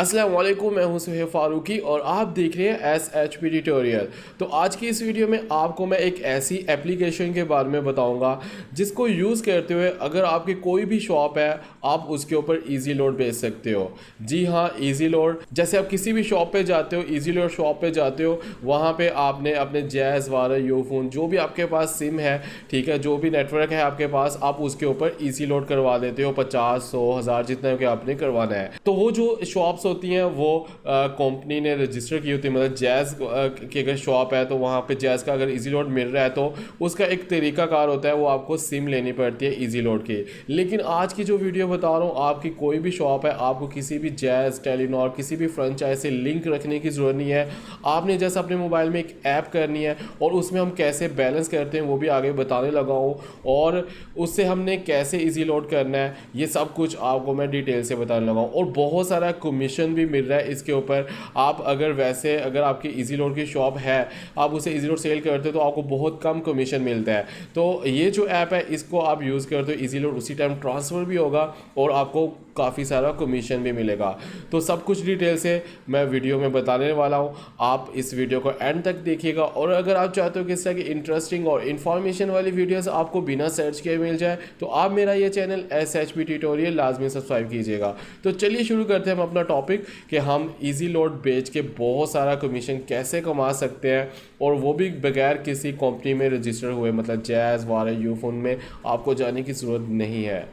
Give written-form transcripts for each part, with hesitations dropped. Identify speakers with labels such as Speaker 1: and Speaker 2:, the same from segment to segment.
Speaker 1: अस्सलाम वालेकुम, मैं हूं सुहेब फारूकी और आप देख रहे हैं SHP ट्यूटोरियल। तो आज की इस वीडियो में आपको मैं एक ऐसी एप्लीकेशन के बारे में बताऊंगा जिसको यूज़ करते हुए अगर आपकी कोई भी शॉप है आप उसके ऊपर इजी लोड भेज सकते हो। जी हाँ, इजी लोड। जैसे आप किसी भी शॉप पे जाते हो, इजी लोड शॉप पे जाते हो, वहाँ पे आपने अपने जैज़ वाला यूफोन जो भी आपके पास सिम है, ठीक है, जो भी नेटवर्क है आपके पास, आप उसके ऊपर इजी लोड करवा देते हो 50, 100, 1000 जितना कि आपने करवाना है। तो वो जो शॉप्स होती हैं वो कंपनी ने रजिस्टर की होती है। मतलब जैज़ की अगर शॉप है तो वहाँ पे जैज़ का अगर इजी लोड मिल रहा है तो उसका एक तरीकाकार होता है, वो आपको सिम लेनी पड़ती है इजी लोड की। लेकिन आज की जो वीडियो बता रहा हूँ, आपकी कोई भी शॉप है, आपको किसी भी जैज़, टेलीनॉर, किसी भी फ्रेंचाइज से लिंक रखने की ज़रूरत नहीं है। आपने जैसे अपने मोबाइल में एक ऐप करनी है और उसमें हम कैसे बैलेंस करते हैं वो भी आगे बताने लगा हूँ, और उससे हमने कैसे इजी लोड करना है ये सब कुछ आपको मैं डिटेल से बताने लगा हूँ। और बहुत सारा कमीशन भी मिल रहा है इसके ऊपर। आप अगर आपकी इजी लोड की शॉप है, आप उसे इजी लोड सेल करते हो तो आपको बहुत कम कमीशन मिलता है। तो ये जो ऐप है इसको आप यूज़ करते हो, इजी लोड उसी टाइम ट्रांसफ़र भी होगा और आपको काफ़ी सारा कमीशन भी मिलेगा। तो सब कुछ डिटेल से मैं वीडियो में बताने वाला हूँ, आप इस वीडियो को एंड तक देखिएगा। और अगर आप चाहते हो कि इस तरह की इंटरेस्टिंग और इन्फॉर्मेशन वाली वीडियोस आपको बिना सर्च किए मिल जाए तो आप मेरा ये चैनल SHP ट्यूटोरियल लाजमी सब्सक्राइब कीजिएगा। तो चलिए शुरू करते हैं हम अपना टॉपिक कि हम इजी लोड बेच के बहुत सारा कमीशन कैसे कमा सकते हैं, और वो भी बगैर किसी कंपनी में रजिस्टर हुए, मतलब जैज़ वाले यूफोन में आपको जाने की ज़रूरत नहीं है।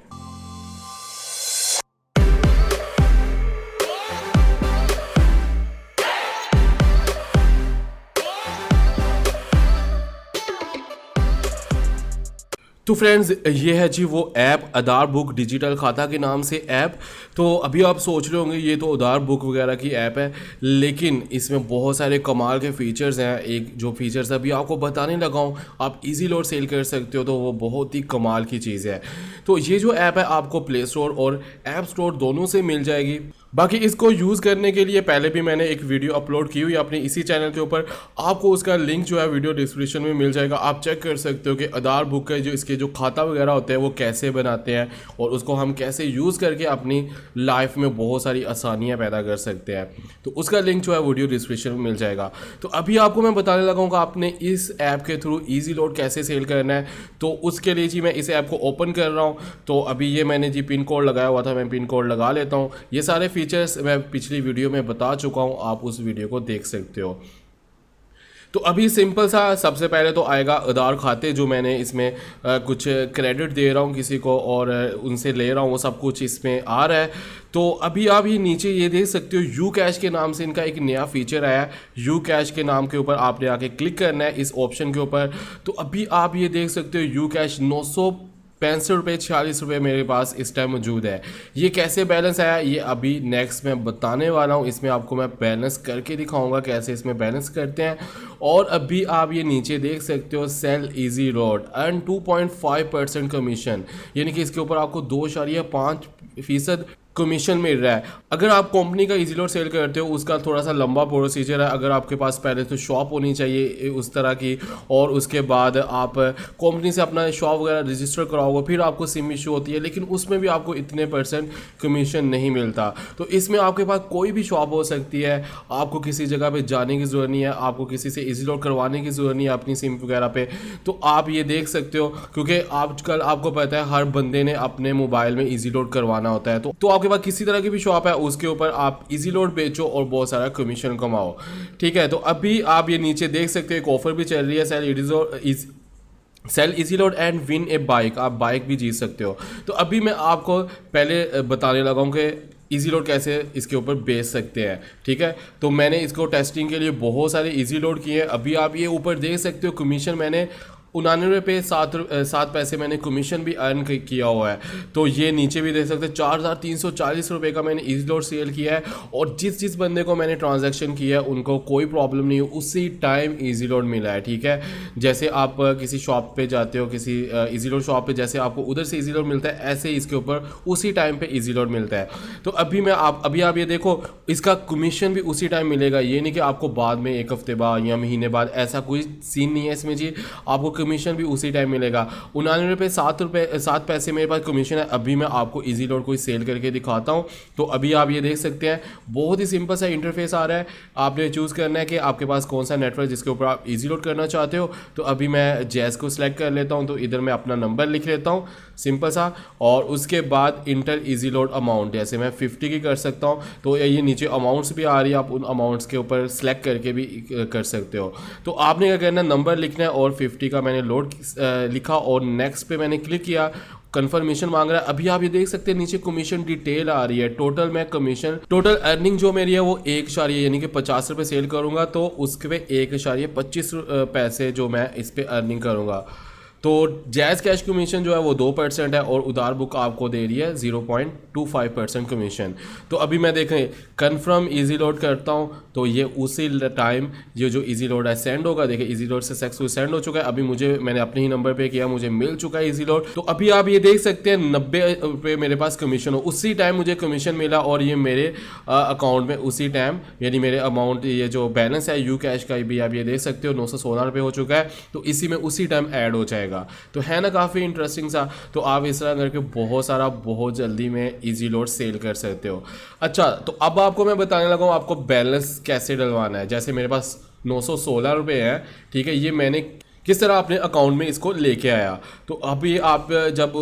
Speaker 1: तो फ्रेंड्स, ये है जी वो ऐप, आधार बुक डिजिटल खाता के नाम से ऐप। तो अभी आप सोच रहे होंगे ये तो आधार बुक वगैरह की ऐप है, लेकिन इसमें बहुत सारे कमाल के फीचर्स हैं। एक जो फीचर्स अभी आपको बताने लगा हूँ, आप इजी लोड सेल कर सकते हो, तो वो बहुत ही कमाल की चीज़ है। तो ये जो ऐप है आपको प्ले स्टोर और ऐप स्टोर दोनों से मिल जाएगी। बाकी इसको यूज़ करने के लिए पहले भी मैंने एक वीडियो अपलोड की हुई अपने इसी चैनल के ऊपर, आपको उसका लिंक जो है वीडियो डिस्क्रिप्शन में मिल जाएगा। आप चेक कर सकते हो कि आधार बुक का जो इसके जो खाता वगैरह होते हैं वो कैसे बनाते हैं और उसको हम कैसे यूज़ करके अपनी लाइफ में बहुत सारी आसानियाँ पैदा कर सकते हैं। तो उसका लिंक जो है वीडियो डिस्क्रिप्शन में मिल जाएगा। तो अभी आपको मैं बताने लगा हूँ कि आपने इस ऐप के थ्रू ईजी लोड कैसे सेल करना है। तो उसके लिए जी मैं इस ऐप को ओपन कर रहा हूँ। तो अभी ये मैंने जी पिन कोड लगाया हुआ था, मैं पिन कोड लगा लेता हूँ। ये सारे फीचर्स मैं पिछली वीडियो में बता चुका हूँ, आप उस वीडियो को देख सकते हो। तो अभी सिंपल सा सबसे पहले तो आएगा आधार खाते, जो मैंने इसमें कुछ क्रेडिट दे रहा हूँ किसी को और उनसे ले रहा हूँ, वो सब कुछ इसमें आ रहा है। तो अभी आप ये नीचे ये देख सकते हो, यू कैश के नाम से इनका एक नया फीचर आया है। यू कैश के नाम के ऊपर आपने आके क्लिक करना है इस ऑप्शन के ऊपर। तो अभी आप ये देख सकते हो यू कैश 965 रुपये मेरे पास इस टाइम मौजूद है। ये कैसे बैलेंस आया ये अभी नेक्स्ट मैं बताने वाला हूँ। इसमें आपको मैं बैलेंस करके दिखाऊंगा कैसे इसमें बैलेंस करते हैं। और अभी आप ये नीचे देख सकते हो, sell easy load earn 2.5% commission, यानी कि इसके ऊपर आपको 2.5% कमीशन मिल रहा है। अगर आप कंपनी का इजी लोड सेल करते हो उसका थोड़ा सा लंबा प्रोसीजर है। अगर आपके पास पहले तो शॉप होनी चाहिए उस तरह की, और उसके बाद आप कंपनी से अपना शॉप वगैरह रजिस्टर कराओगे, फिर आपको सिम इशू होती है, लेकिन उसमें भी आपको इतने % कमीशन नहीं मिलता। तो इसमें आपके पास कोई भी शॉप हो सकती है, आपको किसी जगह पे जाने की ज़रूरत नहीं है, आपको किसी से इजी लोड करवाने की ज़रूरत नहीं है अपनी सिम वगैरह पे। तो आप ये देख सकते हो, क्योंकि आजकल आपको पता है हर बंदे ने अपने मोबाइल में इजी लोड करवाना होता है। तो आपके पास किसी तरह की भी शॉप है उसके ऊपर आप इजी लोड बेचो और बहुत सारा कमीशन कमाओ, ठीक है। तो अभी आप ये नीचे देख सकते हो एक ऑफर भी चल रही है, sell easy load and win a bike, आप बाइक भी जीत सकते हो। तो अभी मैं आपको पहले बताने लगा हूँ कि इजी लोड कैसे इसके ऊपर बेच सकते हैं, ठीक है। तो मैंने इसको टेस्टिंग के लिए बहुत सारे इजी लोड किए हैं। अभी आप ये ऊपर देख सकते हो कमीशन मैंने 99 रुपये 7 पैसे मैंने कमीशन भी अर्न किया हुआ है। तो ये नीचे भी देख सकते हैं 4340 रुपये का मैंने इजी लोड सेल किया है, और जिस बंदे को मैंने ट्रांजैक्शन किया है उनको कोई प्रॉब्लम नहीं हो, उसी टाइम इजी लोड मिला है, ठीक है। जैसे आप किसी शॉप पे जाते हो, किसी इजी लोड शॉप पे, जैसे आपको उधर से इजी लोड मिलता है, ऐसे ही इसके ऊपर उसी टाइम पे इजी लोड मिलता है। तो अभी आप ये देखो, इसका कमीशन भी उसी टाइम मिलेगा, ये नहीं कि आपको बाद में 1 हफ्ते बाद या महीने बाद, ऐसा कोई सीन नहीं है इसमें जी। आपको कमीशन भी उसी टाइम मिलेगा। 99 रुपये 7 पैसे मेरे पास कमीशन है। अभी मैं आपको ईजी लोड कोई सेल करके दिखाता हूँ। तो अभी आप ये देख सकते हैं, बहुत ही सिंपल सा इंटरफेस आ रहा है। आपने चूज़ करना है कि आपके पास कौन सा नेटवर्क जिसके ऊपर आप ईजी लोड करना चाहते हो। तो अभी मैं जैज़ को सिलेक्ट कर लेता हूँ। तो इधर मैं अपना नंबर लिख लेता हूँ सिंपल सा, और उसके बाद इंटर ईजी लोड अमाउंट, जैसे मैं 50 की कर सकता हूँ। तो ये नीचे अमाउंट्स भी आ रही है, आप उन अमाउंट्स के ऊपर सेलेक्ट करके भी कर सकते हो। तो आपने क्या करना है, नंबर लिखना है और 50 का मैंने लोड लिखा और नेक्स्ट पे मैंने क्लिक किया। कंफर्मेशन मांग रहा है। अभी आप ये देख सकते हैं नीचे कमीशन डिटेल आ रही है। टोटल अर्निंग जो मेरी है वो 1 यानी कि 50 रुपये सेल करूँगा तो उसके पे 1.25 पैसे जो मैं इस पर अर्निंग करूँगा। तो जैज़ कैश कमीशन जो है वो 2% है और उधार बुक आपको दे रही है 0.25% कमीशन। तो अभी मैं देखें कन्फर्म ईजी लोड करता हूँ तो ये उसी टाइम ये जो ईजी लोड है सेंड होगा। देखिए ईजी लोड से सक्सेसफुल सेंड हो चुका है। अभी मैंने अपने ही नंबर पे किया, मुझे मिल चुका है ईजी लोड। तो अभी आप ये देख सकते हैं 90 रुपये मेरे पास कमीशन हो, उसी टाइम मुझे कमीशन मिला और ये मेरे अकाउंट में उसी टाइम, यानी मेरे अमाउंट ये जो बैलेंस है यू कैश का भी आप ये देख सकते हो 916 रुपये हो चुका है। तो इसी में उसी टाइम ऐड हो जाएगा। तो है ना काफ़ी इंटरेस्टिंग सा। तो आप इस तरह करके बहुत जल्दी में इजी लोड सेल कर सकते हो। अच्छा, तो अब आपको मैं बताने लगा हूँ आपको बैलेंस कैसे डलवाना है। जैसे मेरे पास 916 रुपये है, ठीक है, ये मैंने किस तरह अपने अकाउंट में इसको लेके आया। तो अभी आप जब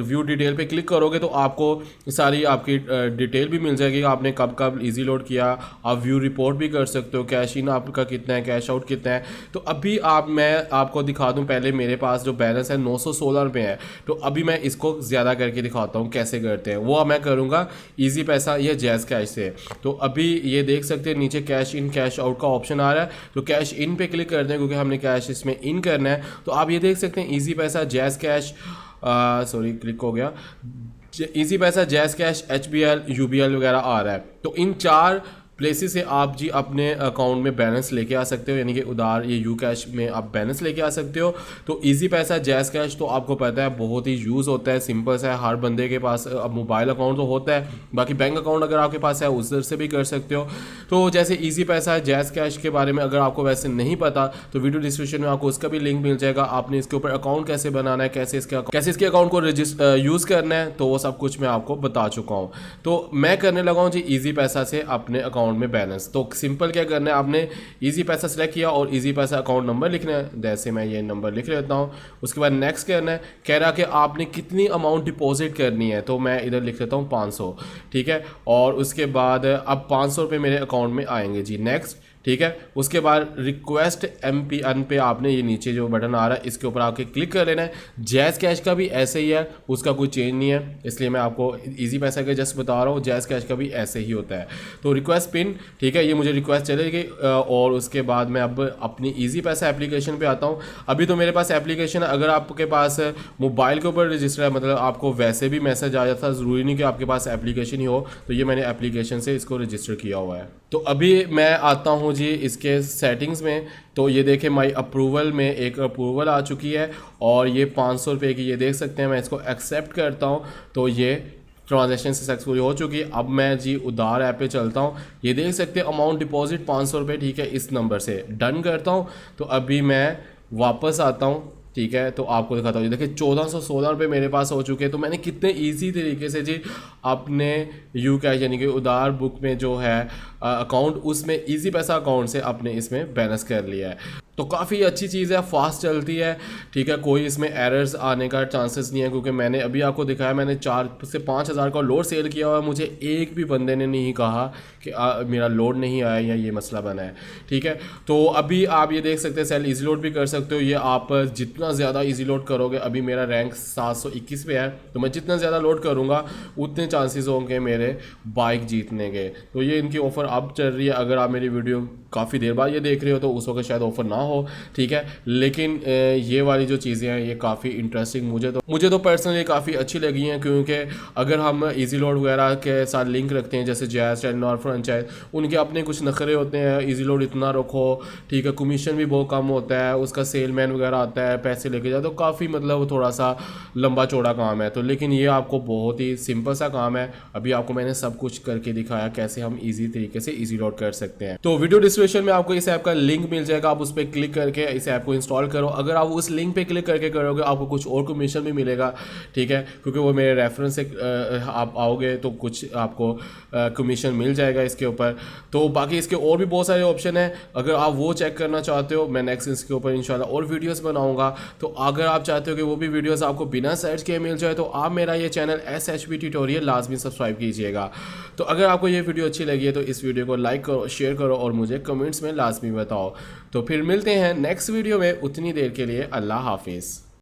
Speaker 1: व्यू डिटेल पे क्लिक करोगे तो आपको सारी आपकी डिटेल भी मिल जाएगी, आपने कब कब इजी लोड किया। आप व्यू रिपोर्ट भी कर सकते हो, कैश इन आपका कितना है, कैश आउट कितना है। तो अभी मैं आपको दिखा दूं, पहले मेरे पास जो बैलेंस है 916 रुपये है। तो अभी मैं इसको ज़्यादा करके दिखाता हूँ कैसे करते हैं। वो मैं करूँगा ईजी पैसा या जैज़ कैश से। तो अभी ये देख सकते हैं नीचे कैश इन कैश आउट का ऑप्शन आ रहा है। तो कैश इन पे क्लिक करते हैं क्योंकि हमने कैश इसमें इन करना है। तो आप ये देख सकते हैं इजी पैसा, जैज़ कैश, क्लिक हो गया, इजी पैसा, जैज़ कैश, HBL, UBL वगैरह आ रहा है। तो इन 4 प्लेसेस से आप जी अपने अकाउंट में बैलेंस लेके आ सकते हो, यानी कि उधार ये यू कैश में आप बैलेंस लेके आ सकते हो। तो इजी पैसा, जैज़ कैश तो आपको पता है बहुत ही यूज़ होता है, सिंपल सा है, हर बंदे के पास। अब मोबाइल अकाउंट तो होता है, बाकी बैंक अकाउंट अगर आपके पास है उधर से भी कर सकते हो। तो जैसे इजी पैसा, जैज़ कैश के बारे में अगर आपको वैसे नहीं पता तो वीडियो डिस्क्रिप्शन में आपको उसका भी लिंक मिल जाएगा। आपने इसके ऊपर अकाउंट कैसे बनाना है, कैसे इसके अकाउंट को यूज़ करना है, तो वो सब कुछ मैं आपको बता चुका हूँ। तो मैं करने लगा हूँ जी ईजी पैसा से अपने अकाउंट में बैलेंस। तो सिंपल क्या करना है, आपने इजी पैसा सेलेक्ट किया और इजी पैसा अकाउंट नंबर लिखना है। जैसे मैं ये नंबर लिख लेता हूँ। उसके बाद नेक्स्ट करना है, कह रहा कि आपने कितनी अमाउंट डिपॉजिट करनी है। तो मैं इधर लिख लेता हूँ 500, ठीक है। और उसके बाद अब 500 रुपये मेरे अकाउंट में आएंगे जी, नेक्स्ट, ठीक है। उसके बाद रिक्वेस्ट MPN पे आपने ये नीचे जो बटन आ रहा है इसके ऊपर आके क्लिक कर लेना है। जैज़ कैश का भी ऐसे ही है, उसका कोई चेंज नहीं है, इसलिए मैं आपको इजी पैसा का जस्ट बता रहा हूँ। जैज़ कैश का भी ऐसे ही होता है। तो रिक्वेस्ट पिन, ठीक है, ये मुझे रिक्वेस्ट चलेगी। और उसके बाद मैं अब अपनी इजी पैसा एप्लीकेशन पे आता हूँ। अभी तो मेरे पास एप्लीकेशन, अगर आपके पास मोबाइल के ऊपर रजिस्टर है, मतलब आपको वैसे भी मैसेज आ जाता है, ज़रूरी नहीं कि आपके पास एप्लीकेशन ही हो। तो ये मैंने एप्लीकेशन से इसको रजिस्टर किया हुआ है। तो अभी मैं आता हूँ जी इसके सेटिंग्स में। तो ये देखें माई अप्रूवल में एक अप्रूवल आ चुकी है और ये 500 रुपये की, ये देख सकते हैं। मैं इसको एक्सेप्ट करता हूँ तो ये ट्रांजैक्शन सक्सेसफुल हो चुकी है। अब मैं जी उधार ऐप पे चलता हूँ। ये देख सकते हैं अमाउंट डिपॉजिट 500 रुपये, ठीक है, इस नंबर से डन करता हूँ। तो अभी मैं वापस आता हूँ, ठीक है, तो आपको दिखाता हूँ। देखिए 1416 रुपये मेरे पास हो चुके हैं। तो मैंने कितने इजी तरीके से जी अपने यू कैश यानी कि उधार बुक में जो है अकाउंट, उसमें इजी पैसा अकाउंट से अपने इसमें बैलेंस कर लिया है। तो काफ़ी अच्छी चीज़ है, फास्ट चलती है, ठीक है, कोई इसमें एरर्स आने का चांसेस नहीं है। क्योंकि मैंने अभी आपको दिखाया, मैंने 4 से 5 हज़ार का लोड सेल किया हुआ है। मुझे एक भी बंदे ने नहीं कहा कि मेरा लोड नहीं आया या ये मसला बना है, ठीक है। तो अभी आप ये देख सकते हैं सेल इजी लोड भी कर सकते हो। ये आप जितना ज़्यादा इजी लोड करोगे, अभी मेरा रैंक 721 पे है, तो मैं जितना ज़्यादा लोड करूँगा उतने चांसेस होंगे मेरे बाइक जीतने के। तो ये इनकी ऑफ़र अब चल रही है। अगर आप मेरी वीडियो काफ़ी देर बाद ये देख रहे हो तो उस वक्त शायद ऑफ़र ना हो, ठीक है, लेकिन ये वाली जो चीज़ें हैं ये काफ़ी इंटरेस्टिंग मुझे तो पर्सनली काफ़ी अच्छी लगी हैं। क्योंकि अगर हम इजी लोड वगैरह के साथ लिंक रखते हैं, जैसे जैज़, टेलीनॉर, फ्रेंचाइज, उनके अपने कुछ नखरे होते हैं, इजी लोड इतना रखो, ठीक है, कमीशन भी बहुत कम होता है, उसका सेलमैन वगैरह आता है, पैसे लेके जाए तो काफ़ी मतलब थोड़ा सा लंबा चौड़ा काम है। तो लेकिन ये आपको बहुत ही सिंपल सा काम है। अभी आपको मैंने सब कुछ करके दिखाया कैसे हम ईजी तरीके से ईजी लोड कर सकते हैं। तो वीडियो डिस्क्रिप्शन में आपको इस ऐप का लिंक मिल जाएगा, आप उस पर क्लिक करके इस ऐप को इंस्टॉल करो। अगर आप उस लिंक पे क्लिक करके करोगे आपको कुछ और कमीशन भी मिलेगा, ठीक है, क्योंकि वो मेरे रेफरेंस से आप आओगे तो कुछ आपको कमीशन मिल जाएगा इसके ऊपर। तो बाकी इसके और भी बहुत सारे ऑप्शन हैं, अगर आप वो चेक करना चाहते हो मैं नेक्स्ट इसके ऊपर इंशाल्लाह और वीडियोस बनाऊंगा। तो अगर आप चाहते हो कि वो भी वीडियोस आपको बिना सर्च किए मिल जाए तो आप मेरा ये चैनल SHB ट्यूटोरियल लाजमी सब्सक्राइब कीजिएगा। तो अगर आपको ये वीडियो अच्छी लगी है तो इस वीडियो को लाइक करो, शेयर करो और मुझे कमेंट्स में लाजमी बताओ। तो फिर मिलते हैं नेक्स्ट वीडियो में, उतनी देर के लिए अल्लाह हाफिज़।